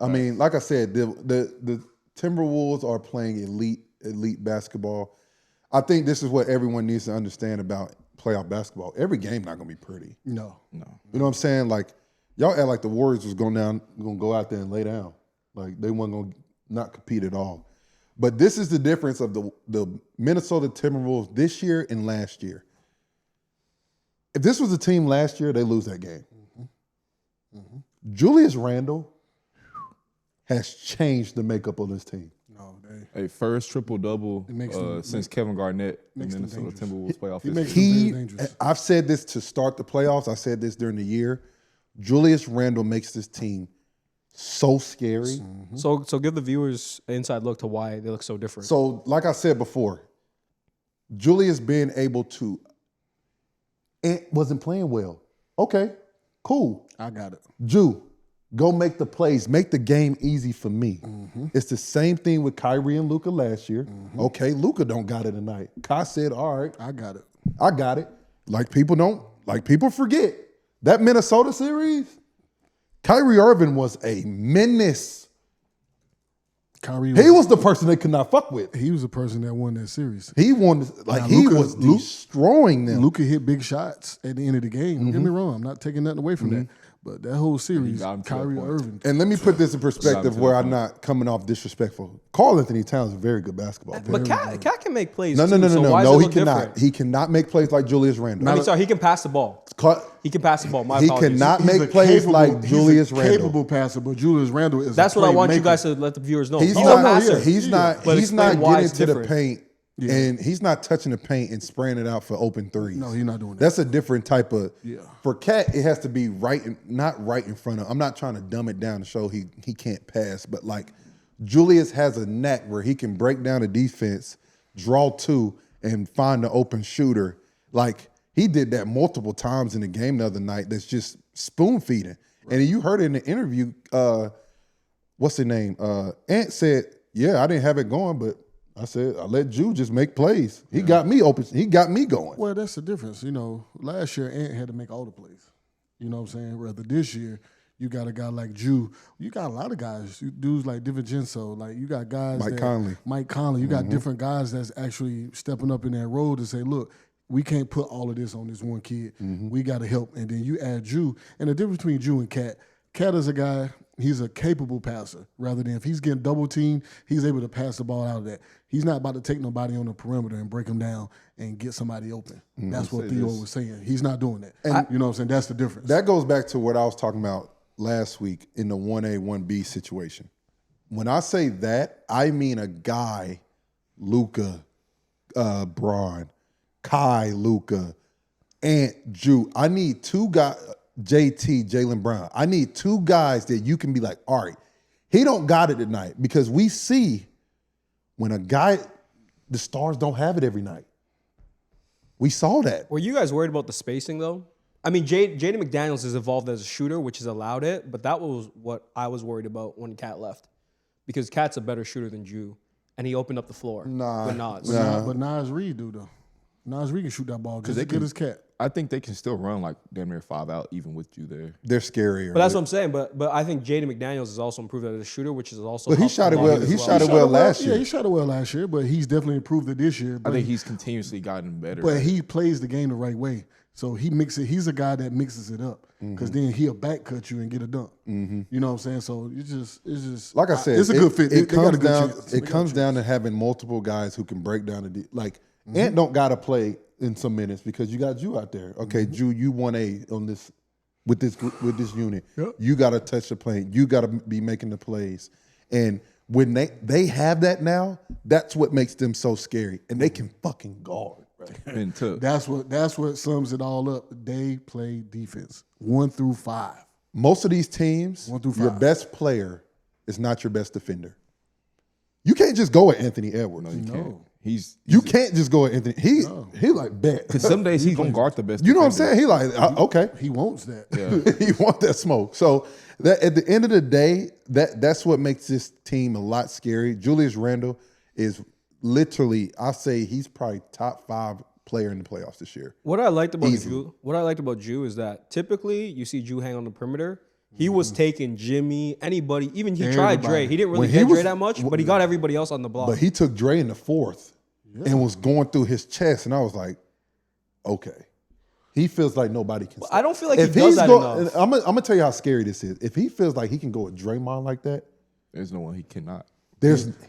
I mean, like I said, the Timberwolves are playing elite basketball. I think this is what everyone needs to understand about playoff basketball. Every game not gonna be pretty. No. You know what I'm saying? Like y'all act like the Warriors was gonna go out there and lay down. Like they weren't gonna not compete at all. But this is the difference of the Minnesota Timberwolves this year and last year. If this was a team last year, they lose that game. Julius Randle has changed the makeup of this team. No, A first triple-double since Kevin Garnett in Minnesota Timberwolves playoff history. I've said this to start the playoffs. I said this during the year. Julius Randle makes this team so scary. So give the viewers an inside look to why they look so different. So, like I said before, Julius being able to wasn't playing well. Okay, cool. I got it. Ju, go make the plays. Make the game easy for me. It's the same thing with Kyrie and Luka last year. Okay, Luka don't got it tonight. Kai said, all right. I got it. I got it. People forget. That Minnesota series, Kyrie Irving was a menace. He was the person they could not fuck with. He was the person that won that series. He won, was destroying them. Luka hit big shots at the end of the game. Don't get me wrong. I'm not taking nothing away from that. But that whole series, Kyrie Irving. And let me put this in perspective where I'm not coming off disrespectful. Karl Anthony Towns is a very good basketball player. But Cat can make plays No, too, No, he cannot. Different? He cannot make plays like Julius Randle. Sorry, he can pass the ball. He can pass the ball. My he apologies. cannot make plays like Julius Randle. He's a capable passer, but Julius Randle is That's what I want you guys to let the viewers know. He's not a passer. He's not getting to the paint. Yeah. And he's not touching the paint and spraying it out for open threes. No, he's not doing that. That's a different type of. Yeah. For Cat, it has to be not right in front of. I'm not trying to dumb it down to show he can't pass, but like Julius has a knack where he can break down a defense, draw two, and find the open shooter. Like he did that multiple times in the game the other night. That's just spoon feeding. Right. And you heard it in the interview. What's his name? Ant said, "Yeah, I didn't have it going, but." I said, I let Ju just make plays. He got me open. He got me going. Well, that's the difference. You know, last year, Ant had to make all the plays. You know what I'm saying? Rather this year, you got a guy like Ju. You got a lot of guys, dudes like DiVincenzo. Like, you got guys Mike Conley. You got different guys that's actually stepping up in that role to say, look, we can't put all of this on this one kid. We got to help. And then you add Ju. And the difference between Ju and Cat is a guy, he's a capable passer. Rather than if he's getting double teamed, he's able to pass the ball out of that. He's not about to take nobody on the perimeter and break him down and get somebody open. That's what Theo was saying. He's not doing that. And you know what I'm saying? That's the difference. That goes back to what I was talking about last week in the 1A, 1B situation. When I say that, I mean a guy, Luka, Braun, Kai, Luka, Ant, Ju. I need two guys. JT, Jaylen Brown. I need two guys that you can be like, all right, he don't got it tonight because we see when a guy, the stars don't have it every night. We saw that. Were you guys worried about the spacing though? I mean, Jaden McDaniels is evolved as a shooter, which has allowed it, but that was what I was worried about when Cat left because Cat's a better shooter than Ju, and he opened up the floor with Nas. But Nas Reed do though. Nas Reed can shoot that ball just as good as Cat. I think they can still run like damn near 5 out even with you there. They're scarier. But that's what I'm saying. But I think Jaden McDaniels has also improved as a shooter, which is also. But he shot it well. He shot it well last year. Yeah, he shot it well last year, but he's definitely improved it this year. I think he's continuously gotten better. But he plays the game the right way. So he mixes it. He's a guy that mixes it up because then he'll back cut you and get a dunk. You know what I'm saying? So it's just like I said, it's a good fit. It comes down to having multiple guys who can break down the Ant don't got to play in some minutes because you got Ju out there. Okay, Ju, you 1A on this with this unit. Yep. You got to touch the plane. You got to be making the plays. And when they have that now, that's what makes them so scary. And they can fucking guard. And that's what sums it all up. They play defense 1 through 5. Most of these teams, 1 through 5. Your best player is not your best defender. You can't just go at Anthony Edwards. No, you can't. You can't just go at Anthony. He like bet. Because some days he's gonna guard the best. You know what I'm saying? He like okay. He wants that. Yeah. He wants that smoke. So that at the end of the day, that's what makes this team a lot scary. Julius Randle is literally, I say he's probably top 5 player in the playoffs this year. What I liked about Ju is that typically you see Ju hang on the perimeter. He was taking Jimmy, anybody, even he tried Dre. He didn't really get Dre that much, but he got everybody else on the block. But he took Dre in the fourth and was going through his chest, and I was like, okay. He feels like nobody can. I don't feel like he does that enough. I'm gonna tell you how scary this is. If he feels like he can go with Draymond like that, there's no one he cannot.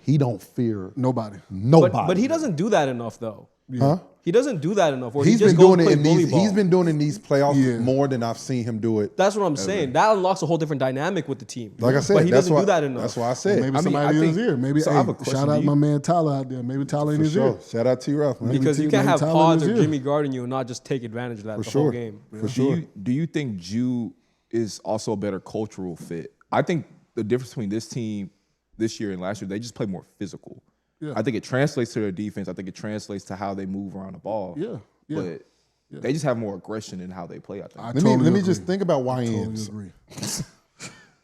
He don't fear nobody. But he doesn't do that enough though. Huh? He doesn't do that enough. Where He's he just been goes doing play it in bully these. ball. He's been doing it in these playoffs more than I've seen him do it. That's what I'm saying. That unlocks a whole different dynamic with the team. Like I said, but he doesn't do that enough. That's why I said. Maybe somebody in his ear. Maybe I have a question shout out my man Tyler out there. Maybe Tyler in his ear. Shout out to Relph, man. Because you can't have Pods or Jimmy guarding you and not just take advantage of that the whole game. For sure. Do you think Jew is also a better cultural fit? I think the difference between this team this year and last year, they just play more physical. Yeah. I think it translates to their defense. I think it translates to how they move around the ball. Yeah. But they just have more aggression in how they play, I think. Let me just think about YNs. Totally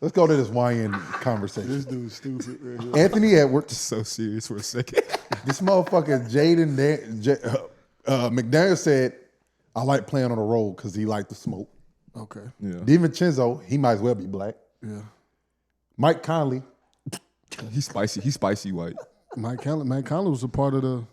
Let's go to this YN conversation. This dude's stupid. Right here. Anthony Edwards. So serious for a second. This motherfucker Jaden McDaniel said, I like playing on the road because he liked the smoke. Okay. Yeah. DiVincenzo, he might as well be black. Yeah. Mike Conley. He's spicy. He's spicy white. Mike Conley was a part of the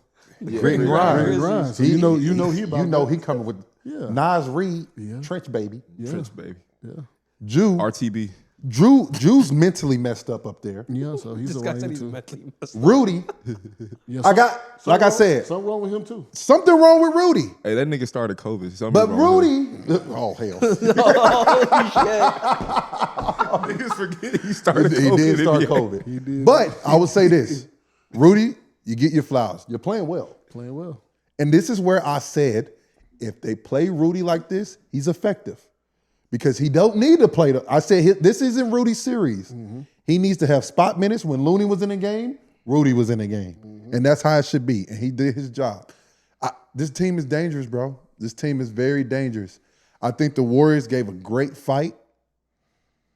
Grit and grind. So you know he about he coming with Nas Reed, Trench Baby. Yeah. Trench baby. Yeah. Drew. RTB. Drew's mentally messed up there. Yeah, so he's a white too. Rudy. Yeah, I said, something wrong with him too. Something wrong with Rudy. Hey, that nigga started COVID. But Rudy, oh hell. Niggas forget he started COVID. He did start COVID. He did. But I would say this. Rudy, you get your flowers. You're playing well. Playing well. And this is where I said, if they play Rudy like this, he's effective. Because he don't need to play. I said, this isn't Rudy's series. Mm-hmm. He needs to have spot minutes. When Looney was in the game, Rudy was in the game. Mm-hmm. And that's how it should be. And he did his job. This team is dangerous, bro. This team is very dangerous. I think the Warriors gave a great fight.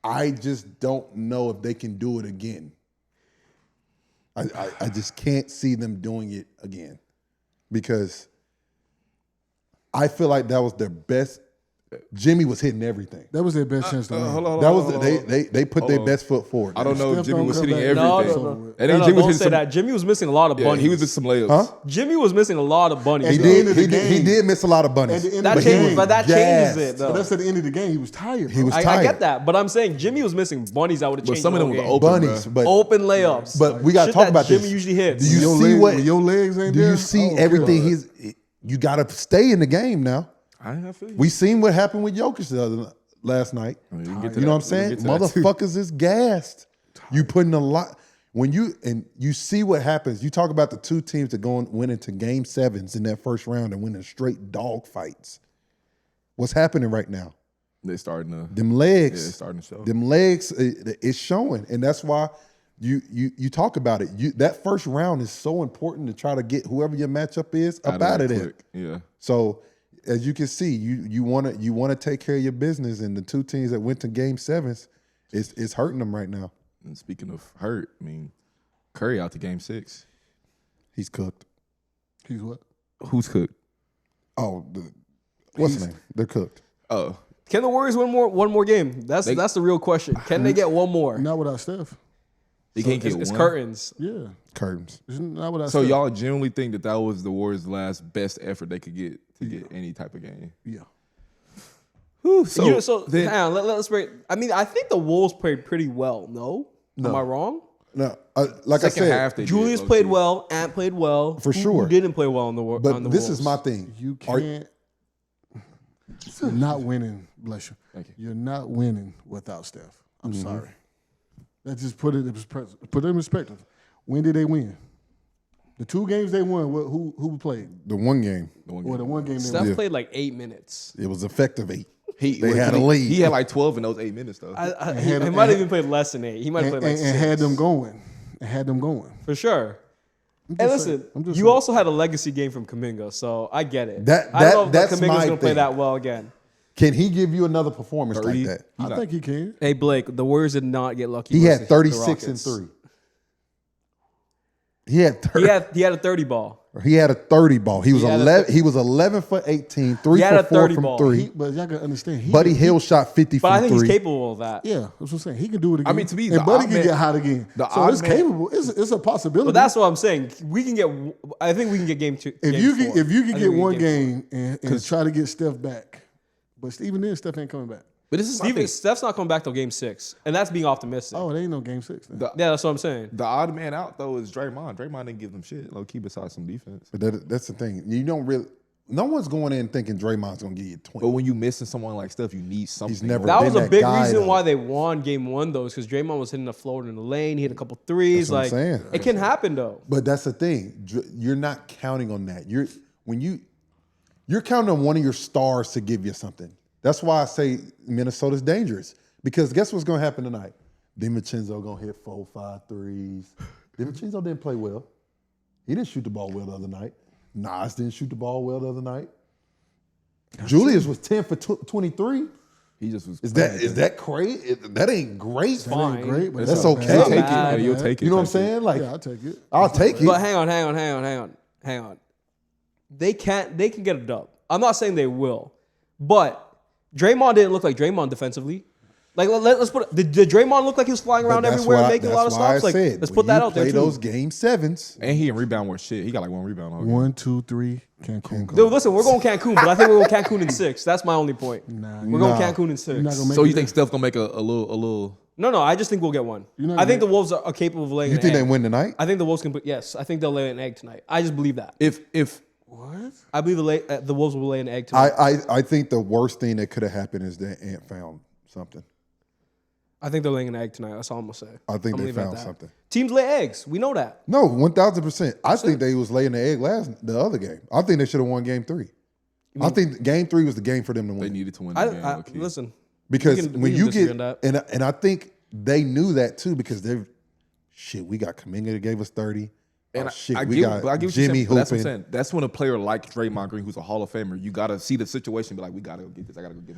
I just don't know if they can do it again. I just can't see them doing it again because I feel like that was their best. Jimmy was hitting everything. That was their best chance to win. They put their best foot forward. I don't know if Jimmy was hitting everything. No, don't say that. Jimmy was missing a lot of bunnies. He was missing some layups. Huh? Jimmy was missing a lot of bunnies. He did miss a lot of bunnies. That changes it, though. But that's at the end of the game. He was tired. He was tired. I get that, but I'm saying Jimmy was missing bunnies that would have changed some of them the were whole open bunnies, bro. but open layups. But we got to talk about Jimmy this. usually hits. Do you see what your legs ain't Do there? you see everything? You got to stay in the game now. I feel you. We seen what happened with Jokic last night. You know what I'm saying? Motherfuckers is gassed. You putting a lot when you see what happens. You talk about the two teams that went into game sevens in that first round and winning straight dog fights. What's happening right now? They starting to them legs. Yeah, they starting to show. Them legs it's showing, and that's why you talk about it. That first round is so important to try to get whoever your matchup is up out of there. Yeah. So. As you can see, you want to take care of your business, and the two teams that went to game sevens, it's hurting them right now. And speaking of hurt, I mean, Curry out to game 6. He's cooked. He's what? Who's cooked? Oh, what's his name? They're cooked. Oh, can the Warriors win one more game? That's the real question. Can they get one more? Not without Steph. They can't get one. It's curtains. Yeah, curtains. It's not without so Steph. y'all generally think that was the Warriors' last best effort they could get to get any type of game? Yeah. Whew, hang on, let's break. I mean, I think the Wolves played pretty well. No. Am I wrong? No, like Second I said, half Julius played well. Ant played well. For sure. Who didn't play well on the Wolves? But this is my thing. You can't. You're not winning. Bless you. Thank you. You're not winning without Steph. I'm sorry. Let's just put it in perspective. When did they win? The 2 games they won. Who played? The one game. The one game. Steph played like 8 minutes. It was effective 8. They had a lead. He had like 12 in those 8 minutes though. He might have even played less than 8. He might have played like 6. And had them going. For sure. Hey, listen, you also had a legacy game from Kuminga, so I get it. I don't know if Kuminga's going to play that well again. Can he give you another performance like that? I think he can. Hey, Blake, the Warriors did not get lucky. He had 36 and 3. He had 30. He had a 30 ball. He had a 30 ball. He was 11. He was 11 for 18, 3 for 4 from 3. But y'all gotta understand, Buddy Hield shot 50 from 3. But I think he's capable of that. Yeah, that's what I'm saying. He can do it again. I mean, to me, and Buddy can get hot again. So it's capable. It's a possibility. But that's what I'm saying. We can get. I think we can get game 2. If you can get one game and try to get Steph back, but even then, Steph ain't coming back. But this is Steph's not coming back till game 6, and that's being optimistic. Oh, it ain't no game 6. Yeah, that's what I'm saying. The odd man out though is Draymond. Draymond didn't give them shit. Low key, besides some defense. But that's the thing. You don't really. No one's going in thinking Draymond's gonna give you 20. But when you missing someone like Steph, you need something. He's never. That was a big guy, reason though. why they won game 1 though, because Draymond was hitting the floater in the lane. He hit a couple threes. That's what I'm saying. It can happen though. But that's the thing. You're not counting on that. You're counting on one of your stars to give you something. That's why I say Minnesota's dangerous. Because guess what's going to happen tonight? DiVincenzo going to hit 4, 5 threes. DiVincenzo didn't play well. He didn't shoot the ball well the other night. Nas didn't shoot the ball well the other night. Julius was 10 for 23. He just was. Is that crazy? That ain't great. That ain't great, but that's not okay. bad. Take it. Yeah, you'll take it. You know what I'm saying? Like, Yeah, I'll take it. I'll take it. But hang on. They can get a dub. I'm not saying they will, but Draymond didn't look like Draymond defensively. Like let's put it, did Draymond look like he was flying around everywhere and making a lot of stops? Like let's put that out there too. Play those game 7s, and he didn't rebound worth shit. He got like 1 rebound. All 1, 2, 3, Cancun. Dude, listen, we're going Cancun, but I think we're going Cancun in 6. That's my only point. We're going Cancun in 6. So you think Steph gonna make a little? No, I just think we'll get one. I think the Wolves are capable of laying. You an think egg. they win tonight? I think the Wolves can. Yes, I think they'll lay an egg tonight. I just believe that. If What? I believe the Wolves will lay an egg tonight. I think the worst thing that could have happened is that Ant found something. I think they're laying an egg tonight. That's all I'm gonna say. I think they leave it at found that. something. Teams lay eggs. We know that. No, 1,000%. I think they was laying the egg the other game. I think they should have won game 3. I think game 3 was the game for them to win. they needed to win the game. Okay. Listen, Because we when can you disagree get on that. and I think they knew that too because we got Kuminga that gave us 30. And We got Jimmy hooping. That's what I'm hooping. saying. That's when a player like Draymond Green, who's a Hall of Famer, you gotta see the situation, be like, we gotta go get this. I gotta go get this.